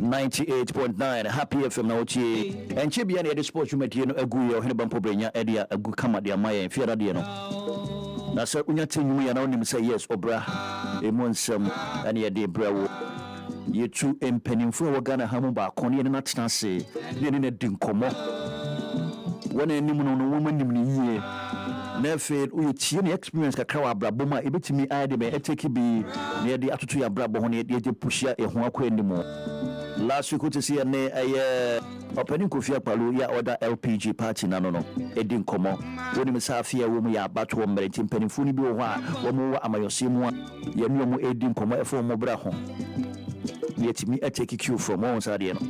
98.9 Happy FM na otie enche bia na sports humanity no agu ye ohene bampo brenya edia agu kama de amaye fiara de no na se unya tenyu ya na onim say yes obra emu nsem na ye de brawo ye tu empanimfo wo Ghana hamu ba akone ne na tena se ne ne di nkomo wona enim no wo manim ne yie na fe uye tie ne experience kakra wa brabo ma ebetimi ade be eteki bi ne de atoto ya brabo ho ne de pushia eho akwa enimo. Last week to see ne opening Kofi Akpalo ya order LPG party na no edin komo woni misafia wo mu ya bato mmere timpanimfu ni bi wo a wo mu wa amayosemu a ye nu mu edin komo efo mo bra ho yetimi ateki cue from one side no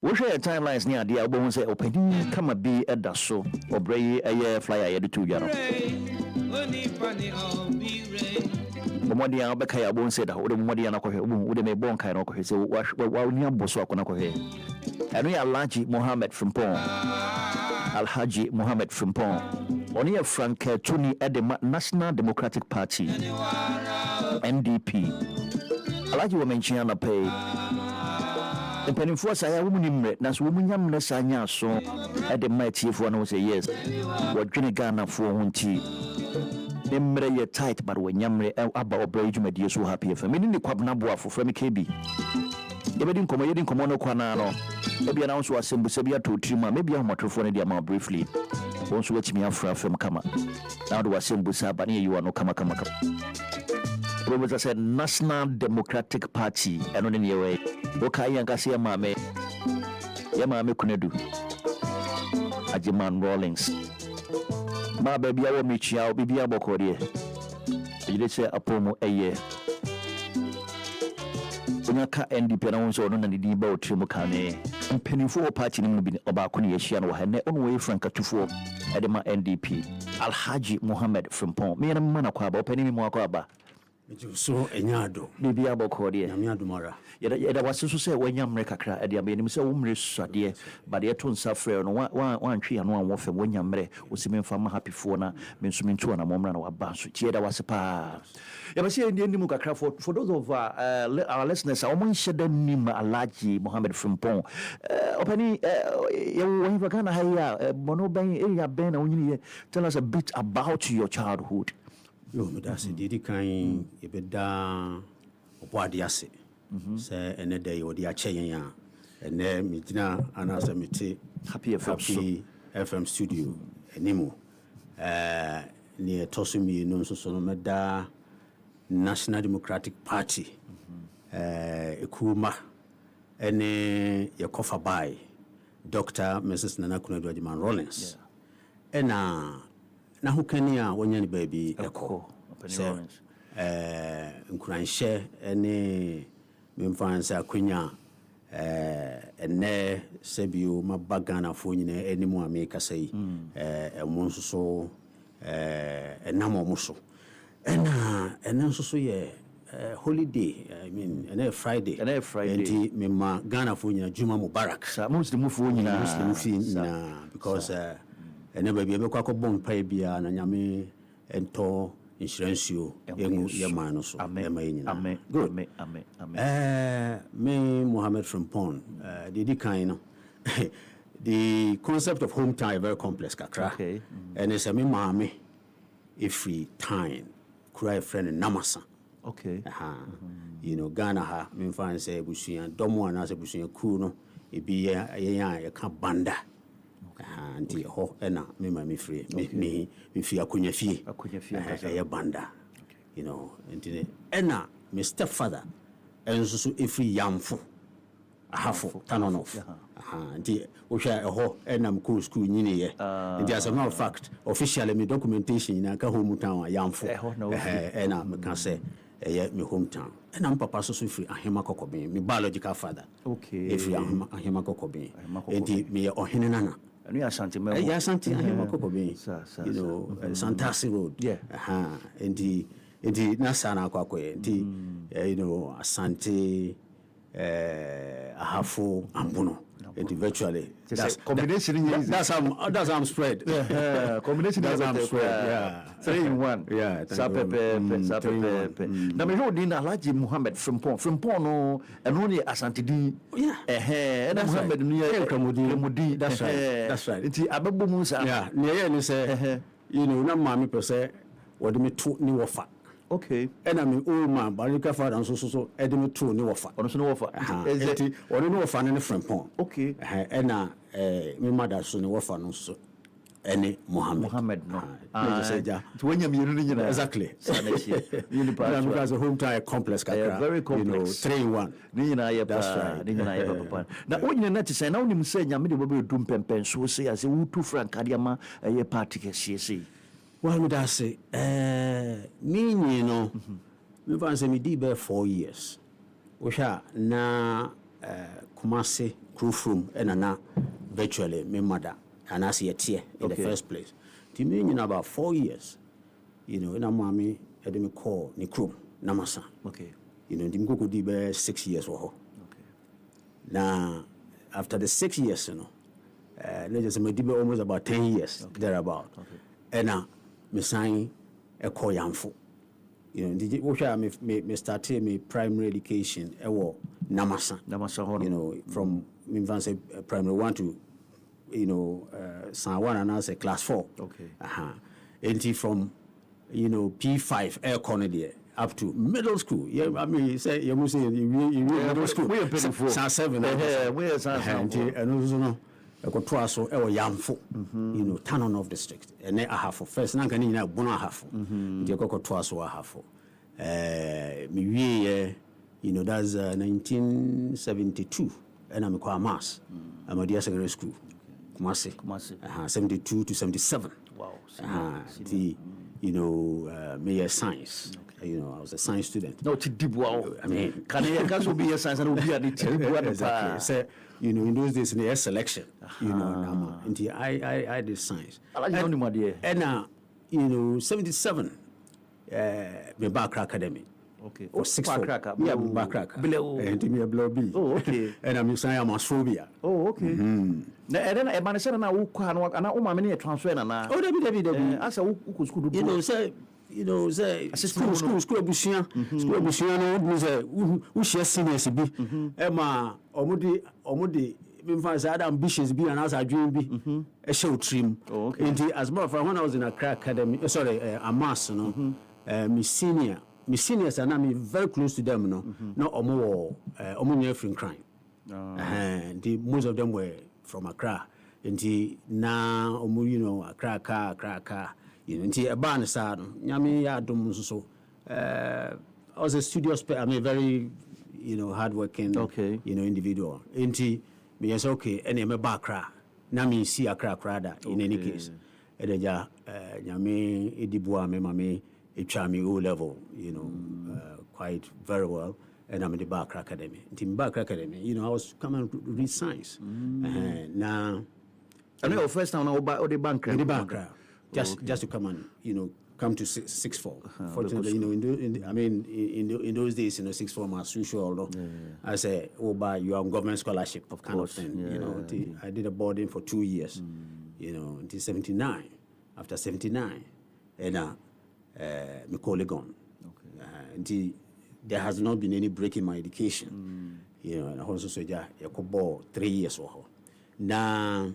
wo share timelines ni ade a wo say opening kama bi eda so Obra Yi aye flyer ye de to dwa no Momodi ya obeka ya bon said wo de momodi ya nakɔhwɛ wo de me bon kai no kɔhwɛ se wa ni amboso akona kɔhwɛ eno ya Alhaji Mohammed Frimpong Alhaji Mohammed Frimpong oni ya Frank Tuni edema National Democratic Party NDP Alhaji wo menchia na pay empanimfo saya wo munimre na so wo munyam na sanya so edema tiefo na wo say yes wo dwene Ghana fo ho nti Emre ye tight but when yamre aba Obra Yi dwumadie so Happy FM ni kwabena Boafo from KB yebedi nkomo no kwana no ebia na nso asembu se bia to trima maybe ahomotofo no dia ma briefly wonso wachimi afra FM kama na do asembu sa ba ne yiwa no kama Robert said National Democratic Party eno ne yewe oka yanka se ma me kunedu Ajiman Rawlings ma baby awo michia obibi abokode ejide se apomo eye onyaka NDP na wonso no na didi ba otremu kane mpenifo party ni mu bi oba ko ne yehia no ha ne ono we Frank Atufo edema NDP Alhaji Mohammed Frimpong me na mana kwa ba opani mu akwa ba so enyado bibi abokode na miado mara yeda waseso se wanyamre kakra ede am enim se wo mre suade ba de to nsa frɛ no wan twe ano an wo fam wanyamre osimemfa ma happy fo na mensumi nto na momra na waba so tie da wase pa yeba se enim kakra for those of our listeners I want share nim Alhaji Mohammed Frimpong opani when you Ghana haya mono ben area ben na wonyini tell us a bit about your childhood. Yo medase didi kan ebeda oboade ase se ene dey odi acheyen ya ene midina anasa meti Happy FM studio enimo ne tosumi no so no meda National Democratic Party ekuma ene yekofa by Dr. Mrs. Nana Kunadu Ajiman Rawlings ena na hukani a wonyani baby eko nkuranhye ene memfansa kwenya ene sebio mabagana fo nyina enimu ameka sei emonso so enamo muso ena so ye holiday I mean ene Friday enti mema Ghana fo nyina Juma Mubarak sa muslim fo nyina because ene baby ebekwa ko bom pa bia na nyame ento insurance ye man so amen good amen me Mohammed Frimpong the kind no the concept of hometown is very complex kakra okay and it's a me mama every time cry friend namasa okay you know Ghana ha me fan say busuya domo na say busuya ku no e bi ye ka banda anti ho ena me ma me free me fi akunya fie ya banda you know anti ena me stepfather enso so every yamfo ahafo tanono anti o hwa ho ena m ko school nyine ye anti as a matter of fact officially me documentation na ka hometown yamfo ena me can say me hometown ena m papa so free ahema kokobe me biological father okay every ahema kokobe anti me ohene nana and ya Santi me ya Santi ahema kokobe you know Santasi road and the na sana kwakwe you know Asante ahafo ambono. It virtually that's combination. That's how I'm spread. Combination. That's how I'm spread. Yeah, 3 in 1. Yeah, Sapepe. Now me hold in Alhaji Mohammed Frimpong no and only Asantidi. Yeah. And Mohammed no Kramudi. That's right. That's right. Nti abebo mu sa. Yeah. Near ni say, you know, na mama per se, what me to ni wafa. Okay. And I mean, old man, but you can find so edit to ni wafa. Ono so no wafa. Or no wafa ni Frimpong. Okay. And me mother so ni wafa no so. Any Mohammed no. When you exactly. Because a home tire complex. Very complex. 3 in 1. That's right. Now, when you're not saying, now you say, I'm going to do pempen, so say, as a too frank, Kadiama, a party, CSC. Well, would I say, me, you know, we want to be there 4 years. We are now Kumasi, Krufrum, and now virtually, my mother. And I see a tear in the first place. To me, in about 4 years, you know, in a mommy, I didn't call Nikrum, Namasa. Okay. You know, Dimko could be 6 years or okay. Now, after the 6 years, you know, let's say almost about 10 years, thereabout. Okay. And now, me sign a call Yamfo. You know, did me started my primary education, Namasa. Namasa, you know, from primary 1 to you know, San Juan and I say class 4. Okay. And from, you know, P5 air corner up to middle school. Yeah, I mean, say you must say you middle school. We are paying for San 7. We are San 7. And also no, I got twice so Yamfo. You know, Tanon of district. And then I have for first. Now can you know Bona half. You got twice so I have for. Me you know that's 1972, and I'm a mass. I'm a dear secondary school. Kumasi. 72 to 77. Wow. You know, me science. Okay. You know, I was a science student. No, wow. I mean, can be a science and be a exactly. So, you know, in those days, in the selection, you know, and I did science. And you know, 77, me back academy. Okay. For 6 cracker. Yeah, back cracker. And me a blow B. Oh, okay. And I'm saying I'm a phobia. Oh, okay. And then a man said, "I will transfer na." Oh, Debbie. As a school, you know, say, school, Bushia, school, Bushia, who shares seniors be. Emma, Omudi, means I ambitious be and as I dream be a show trim. Oh, okay. As more for when I was in a crack academy, a mass, you know, Miss seniors and I'm very close to them, no more free crime. And most of them were from Accra. And now, you know, Accra, you know, until a barn side, Yami Adum so. I was a studio, I mean, very, you know, hardworking, you know, individual. Until me, yes, okay, and I'm a Bakra. Nami see Accra, in any case. And then, Yami, Edibua, me, mammy. It charmed me O level, you know, quite very well, and I'm in the Bakra Academy. In Bakra Academy, you know, I was coming to read science. Now, I know first time I buy the bank. In the Bakra, just to come and you know come to sixth form. Fortunately, you know, in those days, you know, sixth form as usual. No? I say, buy you have government scholarship of kind of thing. You know, I did a boarding for 2 years. You know, until 79. After 79, and me call it gone. Until there has not been any break in my education. You know, and I also said, I could ball 3 years or so. Now,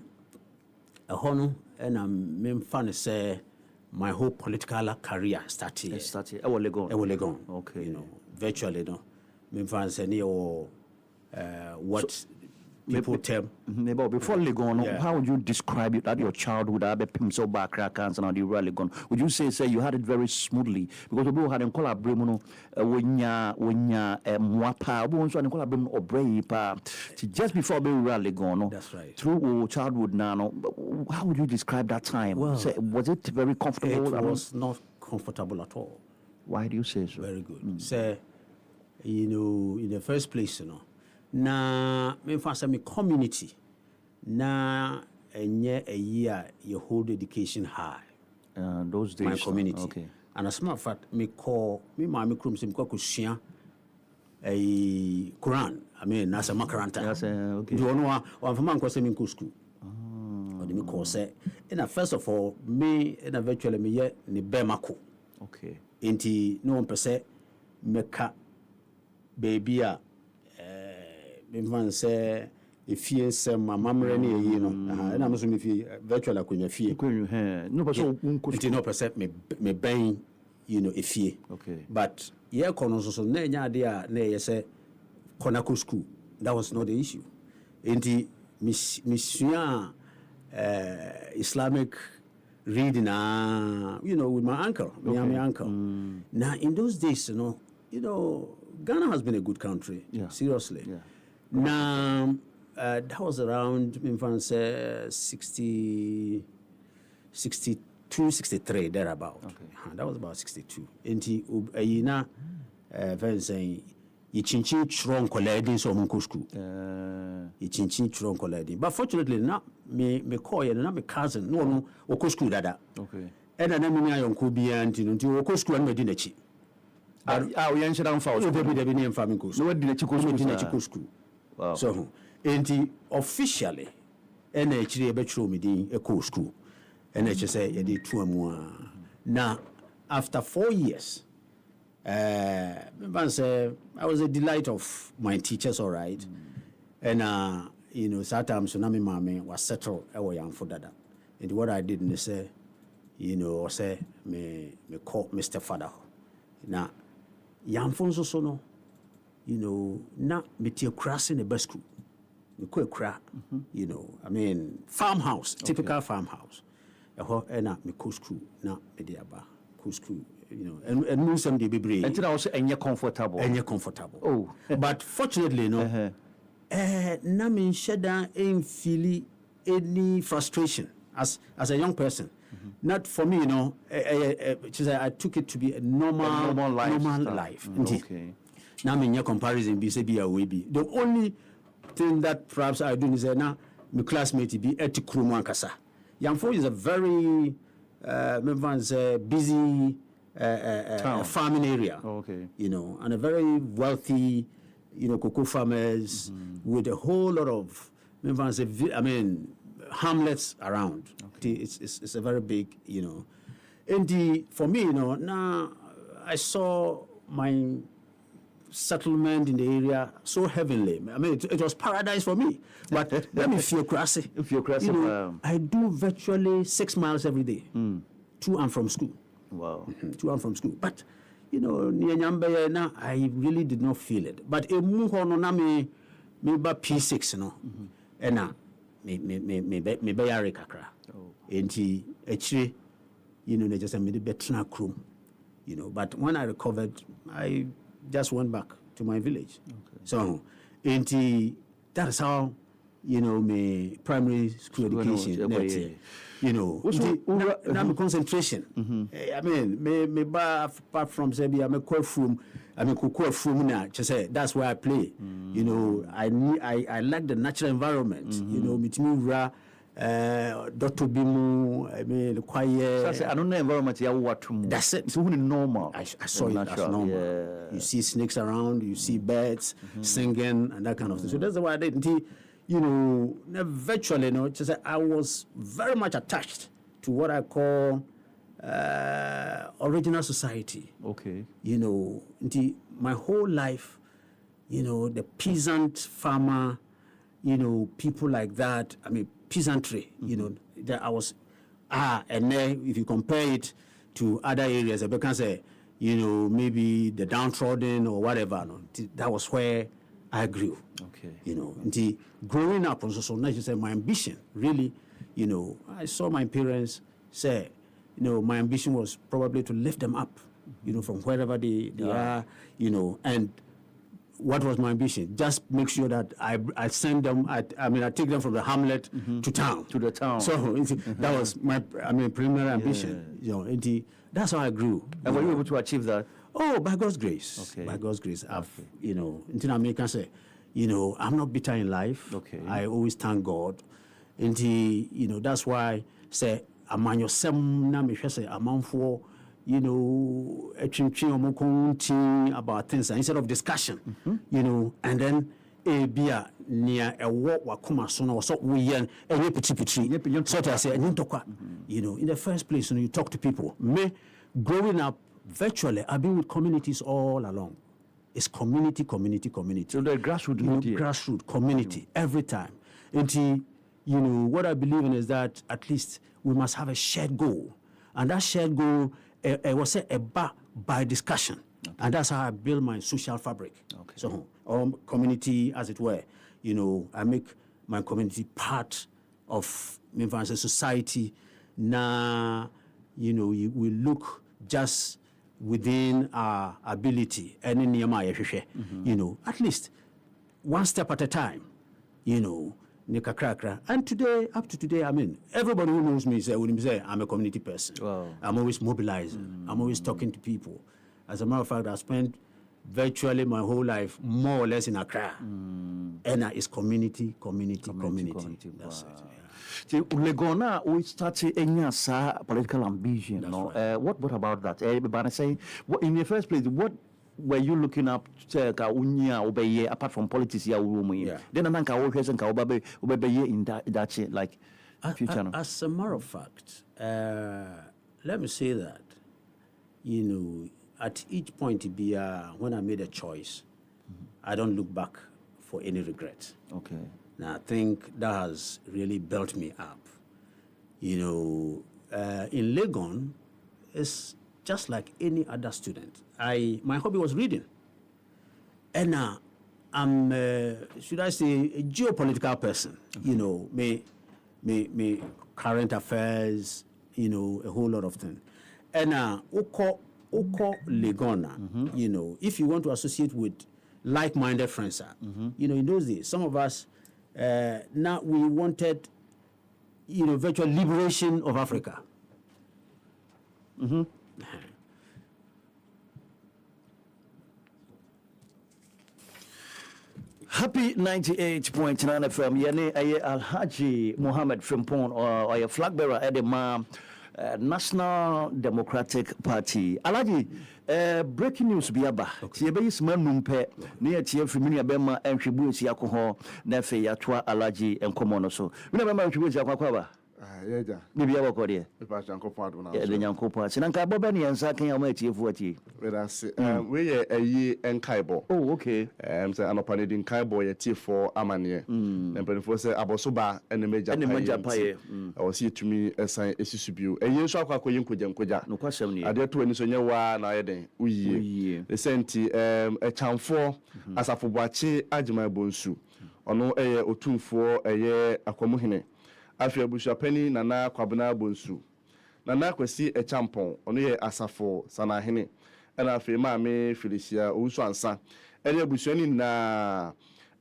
a honor, and I'm fan say my whole political career started. I will go. Okay. You know, virtually, no. I'm fan say what people tell. Before Legon, how would you describe it at your childhood? I bet so back cancer and the rally gone. Would you say you had it very smoothly? Because we had in collaboration when ya mwapa, we also had in collaboration Obra Yi pa just before the rally gone. That's right. Through childhood now, how would you describe that time? Well, was it very comfortable? It was not comfortable at all. Why do you say so? Very good. So, you know, in the first place, you know. Na me fancy me community na enye a year you hold education high. Those days. My community. Okay. And as a matter of fact, me call me krum sim kwa kushia a Quran I mean, as a makaranta. Yes, okay. Do you know one from man me go school? Or the me course. And first of all, me and eventually me yet ni bemako. Okay. Inti no one per se meka baby me man say if you say my mamre ni you know and I'm assuming if you virtually akunya fie no person inti no per se me ben you know if you okay but yeah kono so na nya ade a na ye say konako school that was not the issue inti mission Islamic reading you know with my uncle my uncle now in those days you know Ghana has been a good country seriously now that was around 62 63 thereabout that was about 62 inti ayina very saying you chinchin chron colliding so monko school you chinchin chron colliding but fortunately na me call you na me cousin no oko school dada okay and na me ayonko bia nti oko school na me di nachi we yen shira mfa so be ni mfa me ko no we di nachi ko school wow so nti officially and actually e be chiro me din e ko school and e say e dey tu amu na after 4 years I was a delight of my teachers, all right. And you know, sometimes Tsunami Mami was settled our young for that. And what I did say, you know, say me call Mr. Father. Now, young Fonso sono, you know, na me tia crossing the best school. Me ko kra, you know, I mean farmhouse, typical farmhouse. And me ko school, na me dia ba ko school. You know, and move some debris. And I was comfortable. Oh, but fortunately, no. Na me sheda ain't feel any frustration as a young person. Not for me, you know. I took it to be a normal life. Okay. Now me your comparison be say be a way be. The only thing that perhaps I do is now my classmate be etikrumu ankasa. Yamfo is a very busy farming area, you know, and a very wealthy, you know, cocoa farmers with a whole lot of, hamlets around. It's a very big, you know. And for me, you know, now I saw my settlement in the area so heavenly. I mean, it was paradise for me. But let me feel crassy. You know, I do virtually 6 miles every day to and from school. Wow. To and from school. But, you know, I really did not feel it. But a muhono na me ba P6, you know. And now, me bayare kakra. Enti actually, you know, they just made a better crew. You know, but when I recovered, I just went back to my village. So, enti that is how, you know, my primary school education. You know, now concentration. I mean, me apart from Serbia, I'm a core from now. Just say that's where I play. You know, I like the natural environment. You know, mitimi Dr. Bimu, I mean, quiet. So I don't know environment. That's it. It's only normal. I saw it as normal. Yeah. You see snakes around. You see birds singing and that kind of thing. So that's why I did. You know, virtually, you know, just I was very much attached to what I call original society. Okay. You know, my whole life, you know, the peasant farmer, you know, people like that. I mean, peasantry. You know, that I was. And then if you compare it to other areas, I can say, you know, maybe the downtrodden or whatever. No, that was where I grew. Okay. You know, growing up also, so not just say my ambition, really, you know, I saw my parents say, you know, my ambition was probably to lift them up, you know, from wherever they are, you know, and what was my ambition? Just make sure that I send them, I take them from the hamlet to town. To the town. So that was my, preliminary ambition, you know, that's how I grew. And were you able to achieve that? Oh, by God's grace. Okay. By God's grace. You know, until American say, you know, I'm not bitter in life. Okay. I always thank God. And you know, that's why say among yourself na me say among for, you know, about things instead of discussion, you know, and then bia near a walk wakuma sono or so we yan and you sort of say you know, in the first place, when you talk to people, me growing up virtually, I've been with communities all along. It's community. So the grassroots community every time. And you know what I believe in is that at least we must have a shared goal, and that shared goal was by discussion, and that's how I build my social fabric. So, community, as it were, you know, I make my community part of society. Now, you know, we look just within our ability, and you know, at least one step at a time, you know, and today, up to today, I mean, everybody who knows me say I'm a community person. Wow. I'm always mobilizing. I'm always talking to people. As a matter of fact, I spent virtually my whole life more or less in Accra. And it's community. That's it. Yeah. Legona, we started any political ambition. No? Right. What about that? In the first place, what were you looking up to apart from politics? Yeah. Then I think in that like future. As a matter of fact, let me say that, you know, at each point when I made a choice, I don't look back for any regret. Okay. Now, I think that has really built me up. You know, in Legon, it's just like any other student. My hobby was reading. And I'm, should I say, a geopolitical person. Okay. You know, me current affairs, you know, a whole lot of things. And Oko Legona, you know, if you want to associate with like-minded friends, you know, in those days, some of us, now we wanted, you know, virtual liberation of Africa. Happy 98.9 FM. Yene aye Alhaji Mohammed Frimpong or a flag bearer at the National Democratic Party. Alhaji, breaking news biaba. Tiebe is man numpe near Tia Fiminia Bema and Shibusi alcohol, Nefe Yatwa Alhaji and Komono. So we never remember Shibusi Aquaba. Yeah, maybe I will call you. If I can compare one, the young couple. Sinanka Bobani and Saki, I'll make you 40. We are a year and Kaibo. Oh, okay. I'm saying, I'm a panadin Kaibo, a tea for Amania. And Penny say Abosoba and the major pie. I will see to me a sign a subu. A year shall call you Kuja. No question. I dare to any son, one, we the senti a charm for as a for Bachi Ajima Bonsu. Or no a or two for a year a comuhine. Afia Bushapeni Nana kwabena bonsu. Nana kwesi e champon ono ye asafo sana hene. Ena afi maame Felicia Owusu ansa. Ene busuani na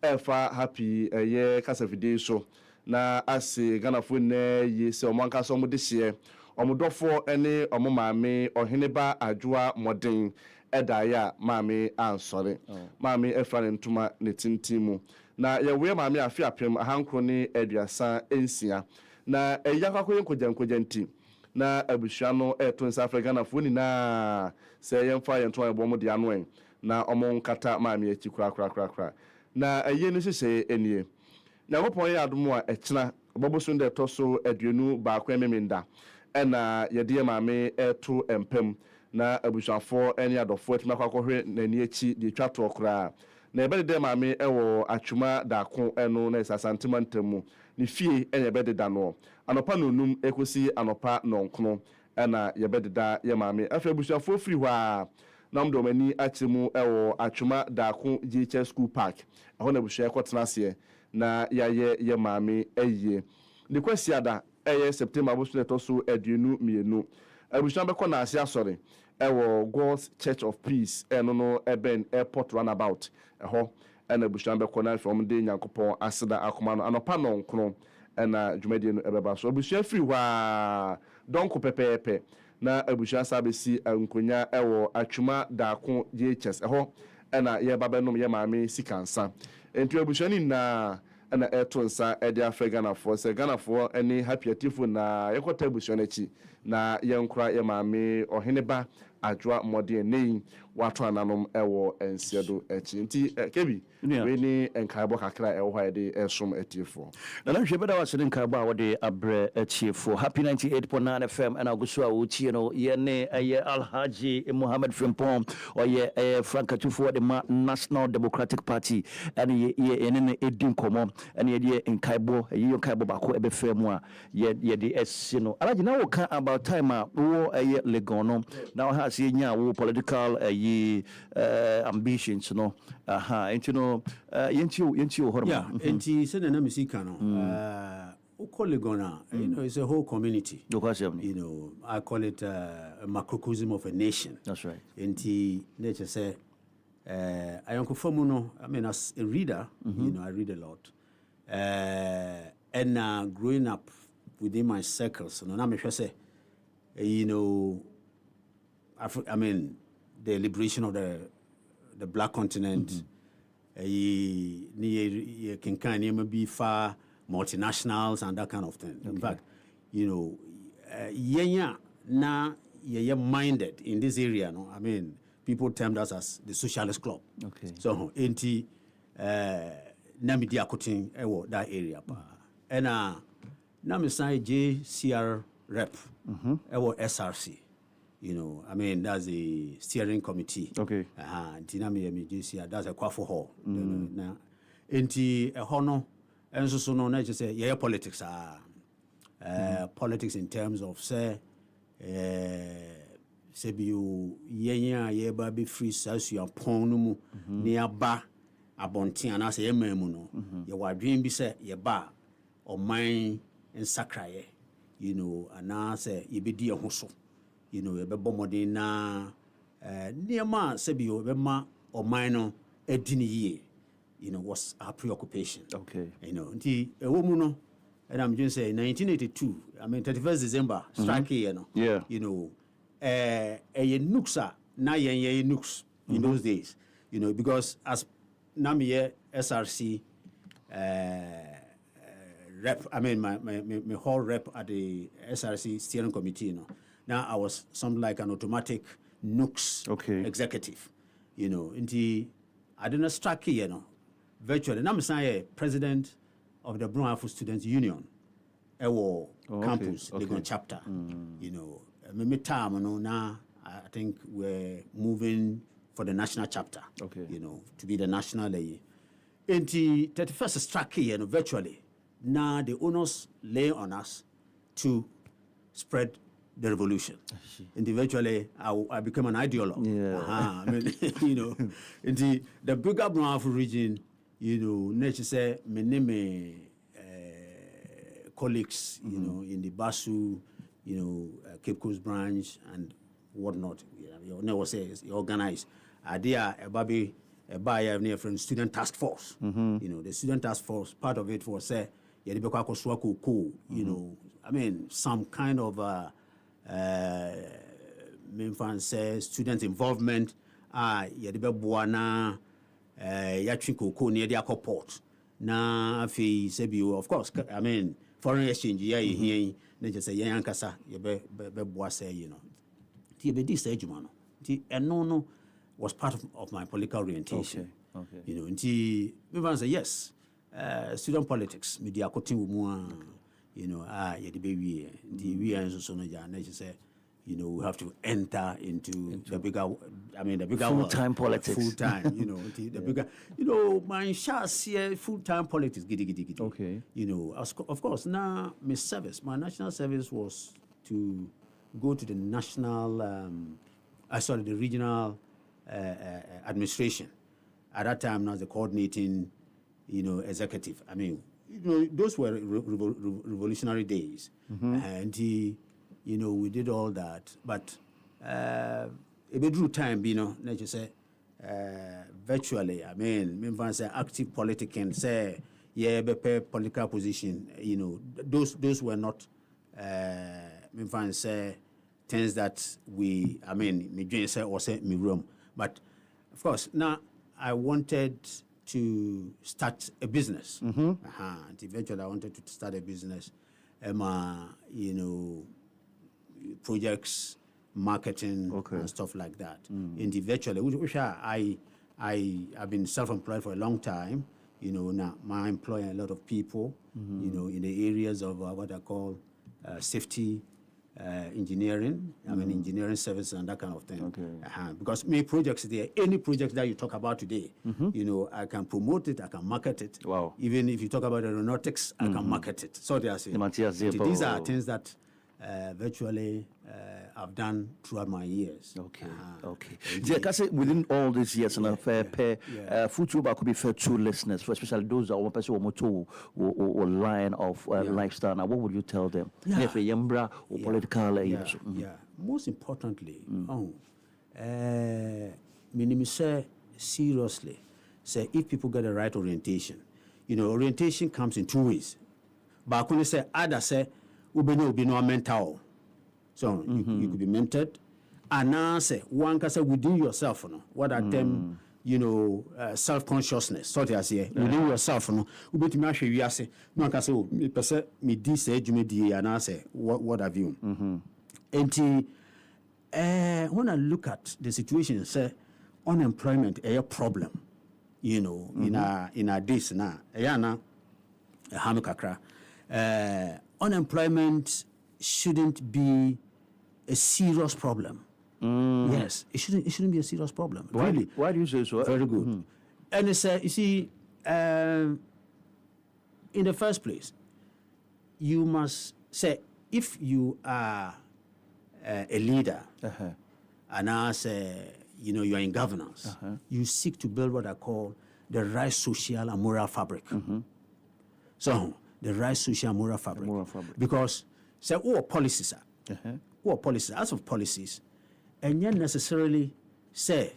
efa happy ye kasafide so na ase Ghanafo na ye se omanka so mode hye. Omodofo ene omo maame ohene ba adwoa modern eda ya maame ansore. Maame efa ne ntuma ne tintimu. Na yewe maame afi apem ahankro ne aduasa ensia na eyakwakoye nkogya nti na abusua no eto South Africa na foni na se yemfa yento ebo de ano na omo nkata maame achi kura na eye no hye enie na gopon ye adomo a ekina oboboso nde to so aduanu ba kwa memenda na yede maame eto empem na abusuafo ene adofo etima kwakohwe na ni achi de twato kura na ebe de maame ewo atwuma da ko eno na sasantema ntamu ni fie enye ebe de da no anopa nonum ekosi anopa nonkono na yebe de da ye maame afa busuafo firi hwa na mdo mani achimu ewo atwuma da ko GH School Park aho na busua ekotena se na ye maame eye ni kwasi ada eye September bosu to so aduenu mienu abusua be kona ase asore ewo God's Church of Peace eno no eben airport runabout eho ena busua be kona from de Nyankopon aseda akoma no anopa nonkono ena dwumadi no ebeba so busua firi hwa donko pepepe na abusua sabesi ankonya ewo atwuma daako GHS eho ena ye babenom ye maame sikansa entu abusua ni na ena etonsa ede Ghanafo se Ghanafo eni happy atifo na yekota abusua na chi na ye nkura ye maame ohene ba adwoa modern nei wato ananom ewo ensiedo echi nti kebi we ni enkaebo kakra ewo ha de esom etiefo na na hwebe da wasene nkaebo a wode abre etiefo happy 98.9 FM and aguso a wotie no ye ne Alhaji Mohammed Frimpong or ye Frankatufo de National Democratic Party and ye ne edin komo and ye nkaebo ye nkaebo bako ebefa mu a ye de esi no Alhaji na wo kan about time a wo Legono now has ye nya wo political ambitions no into no yenti wo horma enti se na misika no Legon, you know, it's a whole community. You know, I call it a macrocosm of a nation. That's right. Enti nature say I mean as a reader, you know, I read a lot. And growing up within my circles, you know, I say, you know, I mean, the liberation of the black continent, be far multinationals and that kind of thing. Okay. In fact, you know, minded in this area. No, I mean, people termed us as the socialist club. Okay. So, enti namidi akotin that area pa. And namisai JCR rep SRC. You know, I mean, that's the steering committee. Okay. JCR, that's a Boafo hall. Enti hono, and so no, I just say, politics politics in terms of say you be free as you are pon nearby abonti and as a memuno. You dream be say ye ba or mine and sacraye, you know, and now say ye be dear hoso. You know, a bomodi na near ma sebio bema or minor a dini, you know, was our preoccupation. Okay. You know, a woman, and I'm just saying 1982, I mean 31st December, strike you know. Yeah. You know, a nuxa, na ye nux in those days, you know, because as Namiye SRC rep, I mean my whole rep at the SRC steering committee, you know. Now I was something like an automatic nux executive, you know. I didn't strike you know, virtually. Now I'm saying president of the Boafo Students Union, campus, Legon chapter, you know. Time, you know, now I think we're moving for the national chapter, you know, to be the national. And the 31st strike you know, virtually. Now the onus lay on us to spread the revolution. And eventually, I became an ideologue. Yeah. I mean, you know, in the bigger Boafo region, you know, nature say, my name, colleagues, you know, in the Basu, you know, Cape Coast branch and whatnot. You never say you organize. Idea a buyer near from student task force. You know, the student task force, part of it was say, you know, I mean, some kind of student involvement buana yatwin near the port na fi sebio of course I mean foreign exchange here na just say yankasa be boa say you know ti be this ejuma no ti eno was part of my political orientation. Okay. You know nti me say yes student politics media kotin mu you know, the baby, the we and so no, say, you know, we have to enter into the bigger, I mean, the bigger full-time politics. Full-time, you know, the bigger, you know, my chance here, full-time politics, giddy. Okay. You know, of course, now my national service was to go to the national, the regional administration. At that time, I was the coordinating, you know, executive. I mean, you know, those were revolutionary days, and you know, we did all that. But a bit through time, you know, let's just say, virtually. I mean, remember say active politician say, political position. You know, those were not, remember say things that we. I mean, me say or say me room. But of course, now I wanted to start a business. And eventually I wanted to start a business. You know, projects marketing and stuff like that. In the virtually, which I've been self-employed for a long time. You know, now I employ a lot of people, you know, in the areas of what I call safety, engineering, engineering services and that kind of thing. Because many projects there, any project that you talk about today, you know, I can promote it, I can market it. Wow. Even if you talk about aeronautics, I can market it. So they are saying, these are things that virtually I've done throughout my years. Within all these years, and Futuba could be fair to listeners, for especially those that want to or line of lifestyle. Now, what would you tell them? If a yambra or political, Most importantly, minimum say seriously, say if people get the right orientation, you know, orientation comes in two ways. But when you say either say will be no mental. So you could be mentored. And now say one can say within yourself, what are them, you know, self-consciousness. So they say within yourself, we be to make sure you say no one can say me this age me di and I say what have you. And when I look at the situation, say unemployment is a problem, you know, in our days now. Unemployment shouldn't be a serious problem. Yes, it shouldn't be a serious problem. Really. Why do you say so? Very good. And it's you see, in the first place, you must say if you are a leader, and as you know you are in governance, you seek to build what I call the right social and moral fabric. So the right social and moral fabric. Because say policies are policies, as of policies, and yet necessarily say,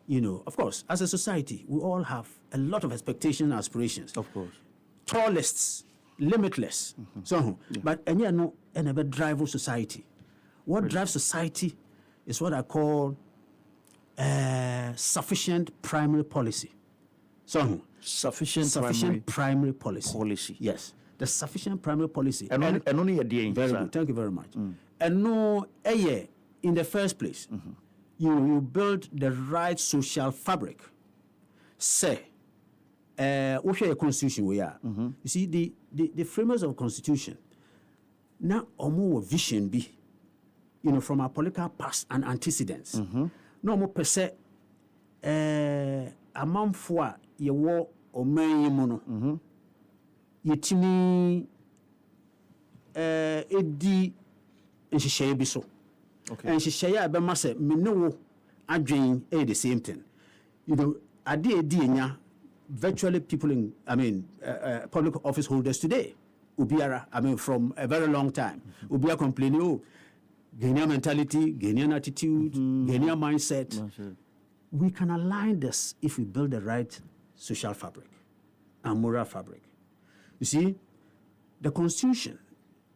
you know, of course, as a society, we all have a lot of expectations and aspirations. Of course. Tall lists, limitless. So, but and yet no, and never drive society. What drives society is what I call sufficient primary policy. So, sufficient primary policy. Yes. The sufficient primary policy. And only a day. Very good. Thank you very much. And no, in the first place, you build the right social fabric. Say, what your constitution we are. You see, the framers of constitution now or more vision be, you know, from our political past and antecedents. No more per se. A month for your war or may mono. Yetimi edi nhyehyɛ bi so. And nhyehyɛ be mase me no adwen the same thing. You know, ade edi enya virtually people in public office holders today. Ubiara, from a very long time. Ubia complaining, Ghanaian mentality, Ghanaian attitude, Ghanaian mindset. We can align this if we build the right social fabric and moral fabric. You see, the Constitution,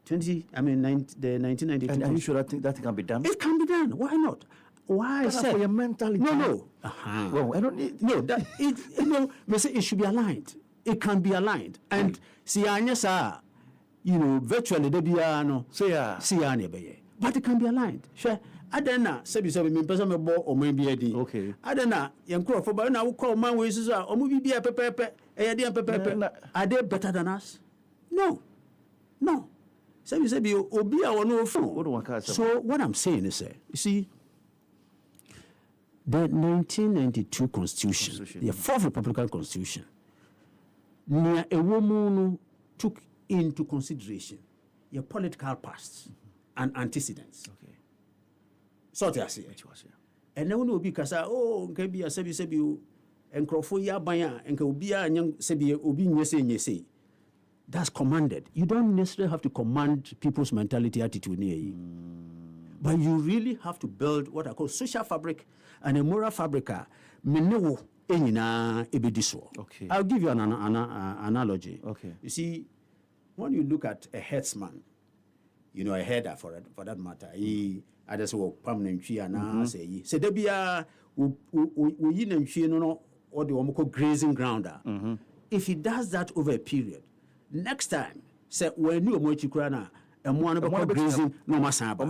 the 1992. And are you sure that can be done? It can be done. Why not? Why? But for your mentality. No. Well, I don't need. No, that it should be aligned. It can be aligned. And virtually they be but it can be aligned. Sure. Adena sebi me person me bo o man bi adi. Okay. Adena yankro for ba na wo call man we so o mu bi bia pepepe e dey pepepe. Are they better than us? No. Sebi obi a wono phone. So what I'm saying is you see the 1992 constitution, the fourth Republican constitution, near a woman took into consideration your political past and antecedents. Okay. So they say. And then when we be kasa, nke bi sebi enkrofo ya banya enke obi a nyang sebi obi nyese. That's commanded. You don't necessarily have to command people's mentality, attitude. But you really have to build what I call social fabric and a moral fabric. Okay. I'll give you an analogy. Okay. You see, when you look at a herdsman, you know, a herder for that matter, he others will permanent tree and say debia we no or the one grazing ground. If he does that over a period, next time, say when you mochi krana and one about grazing no masaba.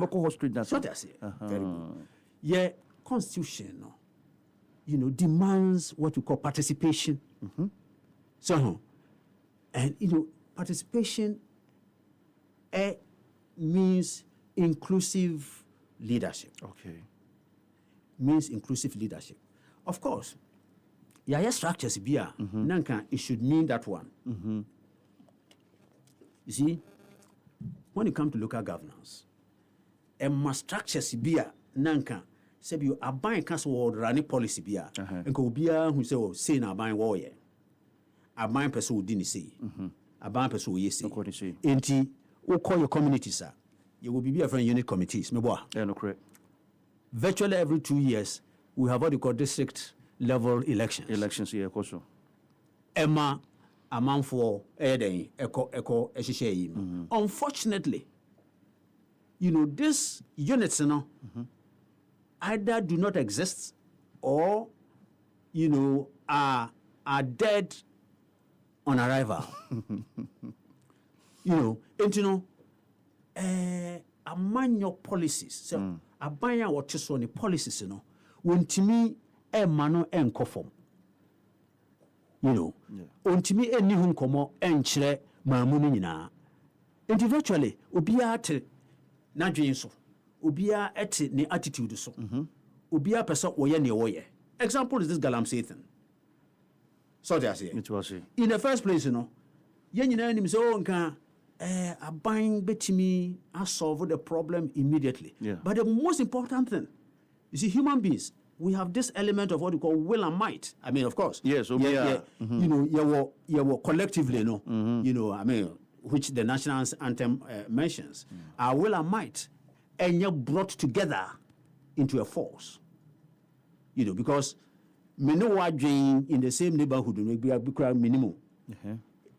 That's what I say. Very good. Yeah, constitution, demands what we call participation. So, and participation means inclusive leadership. Okay. Means inclusive leadership. Of course, structures bia nanka it should mean that one. You see, when it comes to local governance, structures bia nanka say you aban council running policy bia and go bia who say na aban wo ye aban person wo di ni say aban person wo ye say enti wo call your community sir you will be a friend unit committees me boa no correct. Virtually every 2 years we have what you call district level elections here also Emma amount for echo unfortunately these units either do not exist or are dead on arrival. Among your policies so abanya what you saw the policies when to me mano enkoform ontimi eni hu nkomo enkyere maamu no nyinaa virtually obia te n'adwen so obia ete ne attitude so obia pese woye ne woye. Example is this galamsey thing. So they say in the first place ye nyinaa nim say nka aban betimi solve the problem immediately. But the most important thing, you see, human beings, we have this element of what we call will and might. I mean, of course. Yes. You were collectively, which the national anthem mentions. Our will and might, and you're brought together into a force. Because we know in the same neighborhood, we minimum.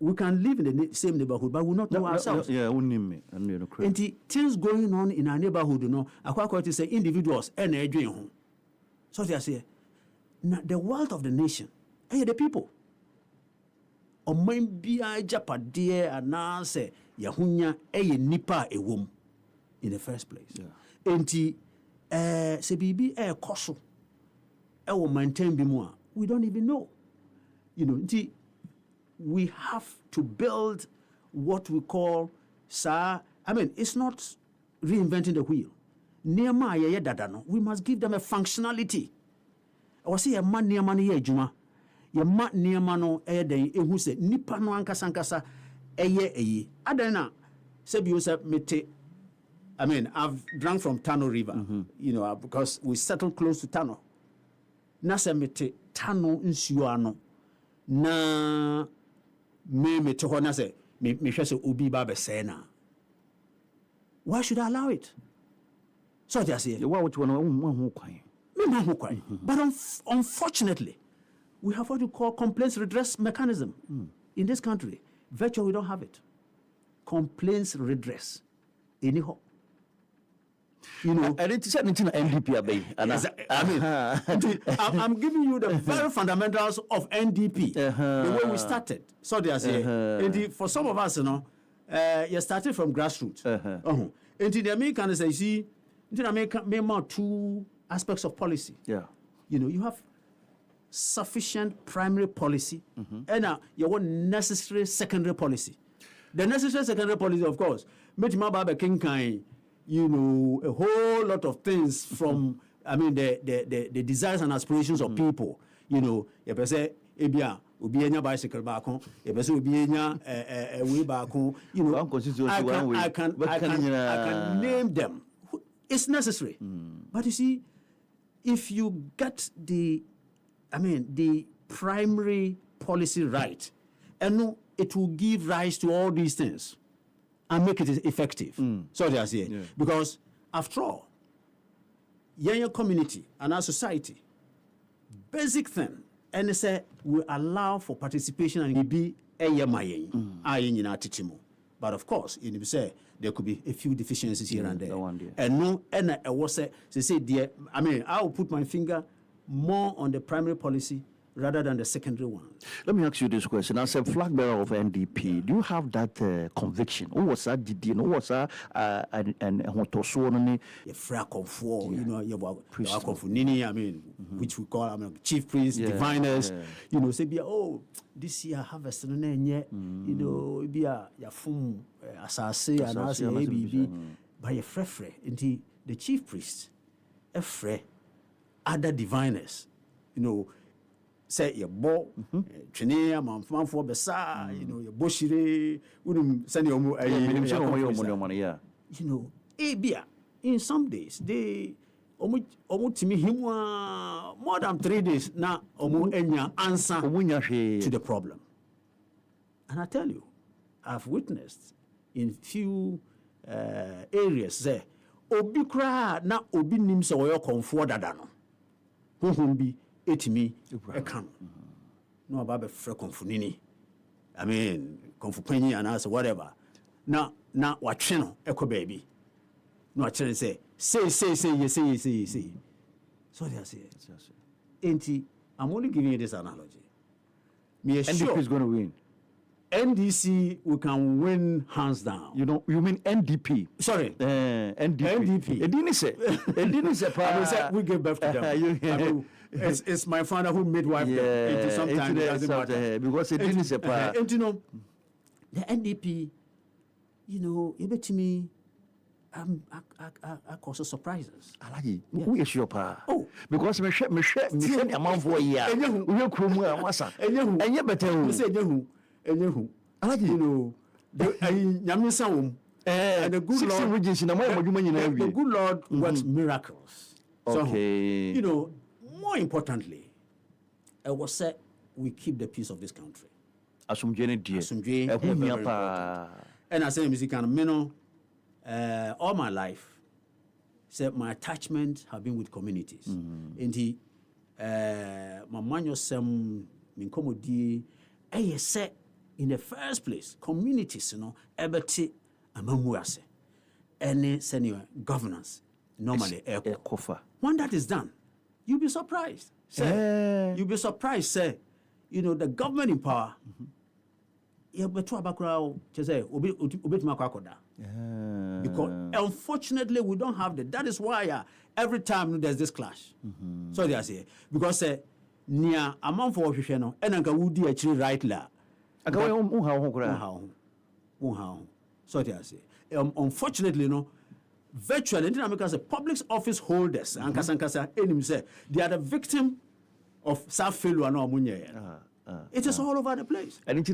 We can live in the same neighborhood, but we not know ourselves. And things going on in our neighborhood, I say individuals and so they say, the wealth of the nation, the people. Or maybe I japade and now say, Yahunya, nipa a womb in the first place. And say, Bibi, koso, will maintain bimwa. We don't even know. We have to build what we call, it's not reinventing the wheel. We must give them a functionality. I was saying, man near money, Juma. Your man near mano, who said, Nipa no ankasankasa, Adena, Sebiusa mete. I've drunk from Tano River, because we settled close to Tano. Nasa mete Tano in Suano. Na me to hona say, me shase ubi babe sena. Why should I allow it? So they say, but unfortunately, we have what you call complaints redress mechanism in this country. Virtually, we don't have it. Complaints redress. Anyhow. I didn't say anything NDP. I'm giving you the very fundamentals of NDP, the way we started. So they say, for some of us, you started from grassroots. And the American say, see, there two aspects of policy. You have sufficient primary policy and you want necessary secondary policy. The necessary secondary policy, of course, a whole lot of things from the desires and aspirations of people. You say, Obienya bicycle back home, Obienya way back home. I can name them. It's necessary. But you see, if you get the primary policy right, and it will give rise to all these things and make it effective. So they are saying. Because after all, your community and our society, basic thing, and they say we allow for participation and be but of course, you say there could be a few deficiencies here and there. And I will say, dear, I will put my finger more on the primary policy rather than the secondary ones. Let me ask you this question. As a flag bearer of NDP, do you have that conviction? Who was that? Did you know what's that? And what was one? A frack of four, you know, Nini, I mean, which we call chief priests, diviners, you know, say, oh, this year harvest, you know, be a fum, assassin, and I say, ABB, by a frefre, and the chief priest, a fre, other diviners, you know. Say your bo, Chinea, man for Bessa, you know, your Boshire, wouldn't send your money, you know, Abia, in some days, they almost me him more than 3 days now, answer to the problem. And I tell you, I've witnessed in few areas there, Obi kra na Obi nims or comfort dadano, who be. Etimi ekam no about be frɛ konfunini I mean konfupanyi and as whatever na watwe no ekɔ baby no watwe say so they say enti I'm only giving you this analogy me sure NDP is going to win. NDC we can win hands down. You know, you mean NDP? Sorry, NDP. It didn't say. We gave birth to them. I mean, it's my father who midwife them into sometimes it doesn't matter because it didn't say. And you know, the NDP, you know, you bet me. I cause surprises. Alhaji, who is your pa? Oh, because me share the amount for a year. We are crew masa. And you better. You say you know, and the good Lord, the good Lord works miracles. So, you know, more importantly, I was said we keep the peace of this country. And I say, music and all my life, said my attachment have been with communities. And he, my manual some minkomodi, said. In the first place, communities, you know, ebeti amamuase, any senior governance normally ekofa. When that is done, you'll be surprised. You'll be surprised, say, you know, the government in power. Because unfortunately we don't have that. That is why every time there's this clash. So they are saying because near amount for official and I would actually right la. So they say, unfortunately, you know, virtually, because the public office holders and Kasankasa say they are the victim of self failure and Munye. It is all over the place. And which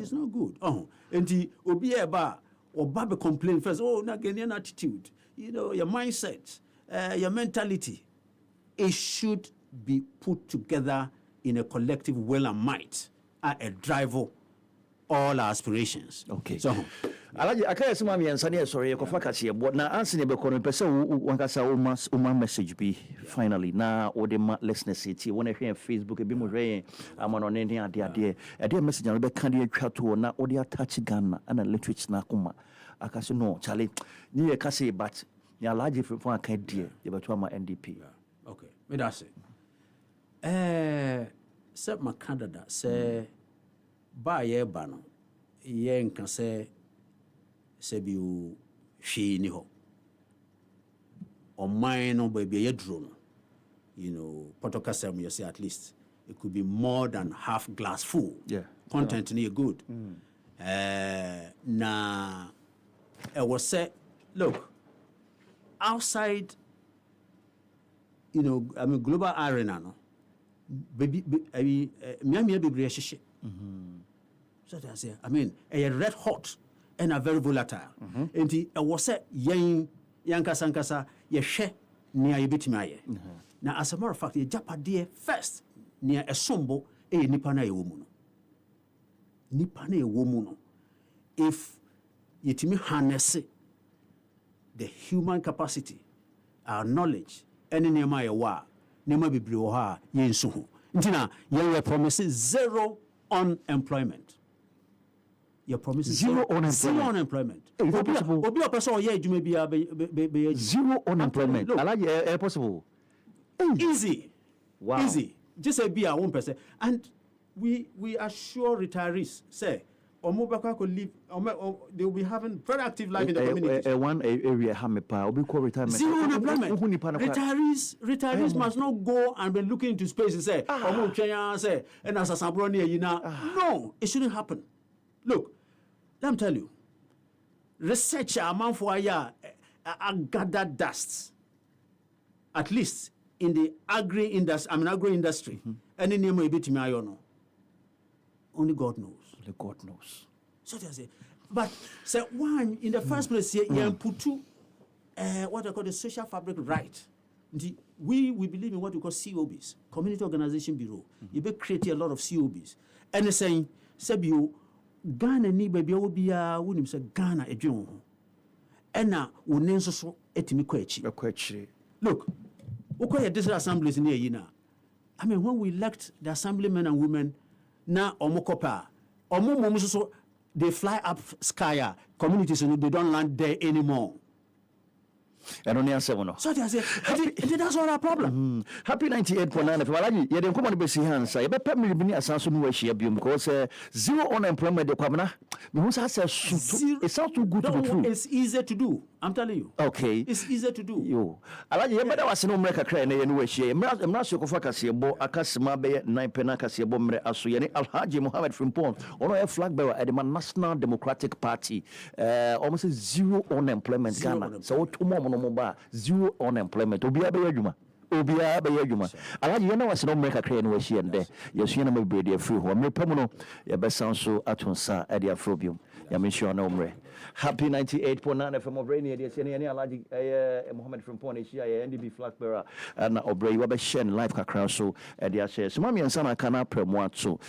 is not good. And the Obieba or Baba complain first, oh, not Ghanaian attitude, you know, your mindset, your mentality. It should be put together in a collective will and might a driver all our aspirations. Okay. So, Alhaji, I can't say my answer. Sorry, I can't but now answer the question. Person one can say, "Uma message be finally now." Or the listeners say, "When I hear Facebook, a bit more rain. I'm on any idea. A dear message. I'm be candidate chat to na or the attach gun and a literature na kuma. I can say no, Charlie. Ni can say, but ya Alhaji Frimpong can't dear. You better my NDP. Okay, me that's it. Say my candidate say ba ye ba no ye nka say bi o hwe ni ho o man no ba bi ye duro no you know potokasem you say at least it could be more than half glass full content ni good na I was say look outside you know I mean global arena no baby Miami be so that say I mean a red hot and a very volatile and the was say yan sankasa ye hwe near you bit me now as a matter of fact ye japade first near a sombo nipa na ye wo mu no if yetimi harness the human capacity our knowledge any nema ye wa nema bebre wo ha ye nso ho ntina ye promise zero unemployment. Your promise is zero unemployment. Obi person ye adwuma bia be zero unemployment. Alhaji possible. Easy. Wow. Easy. Just a be our 1%. And we assure retirees, say, or could live, they will be having very active life in the community. One area, retirement. Zero unemployment. Retirees must not go and be looking into space and say, and as a sabroni, no, it shouldn't happen. Look, let me tell you, research amount for a year gather dust, at least in the agro industry. Any name will be to me, only God knows. Only God knows. So they say, but say one in the first place, you put what I call the social fabric right. We believe in what we call COBs, Community Organization Bureau. You be creating a lot of COBs, and they're saying, "Sebio, Ghana ni baby will be wouldn't say Ghana a John, and now we name so etimi kwechi." Look, okay, this assemblies in here, I mean, when we elect the assemblymen and women. Now, Omokopa, so they fly up sky, communities, they don't land there anymore. I don't answer one. So they say, that's not our problem. Happy 98.9. Alhaji, you don't come on the best hands. I bet me be a sense of share because zero unemployment. The kwabena, because it sounds too good to be true. It's easier to do. I'm telling you. Okay, it's easier to do. Yo, Alhaji, you better was no America crying anyway. I'm not sure if I can see a bo akasima be 9 penaka see a bomb asuyani Alhaji Mohammed Frimpong on a flag bearer at the National Democratic Party. Almost zero unemployment. Ghana. So tomorrow. Zero unemployment. Obia be adwuma. Alhaji you know what's no make a crane we she and there. Yes, you know my brady free home. Me pamuno ya be sound so atunsa e dia afrobium. Ya me sure no mre. Happy 98.9 FM of Rainy Dia Sene Alhaji Mohammed Frimpong e share NDP flag bearer na Obra Yi we be share live kakra so e dia share. So mami ansa na kana premo ato.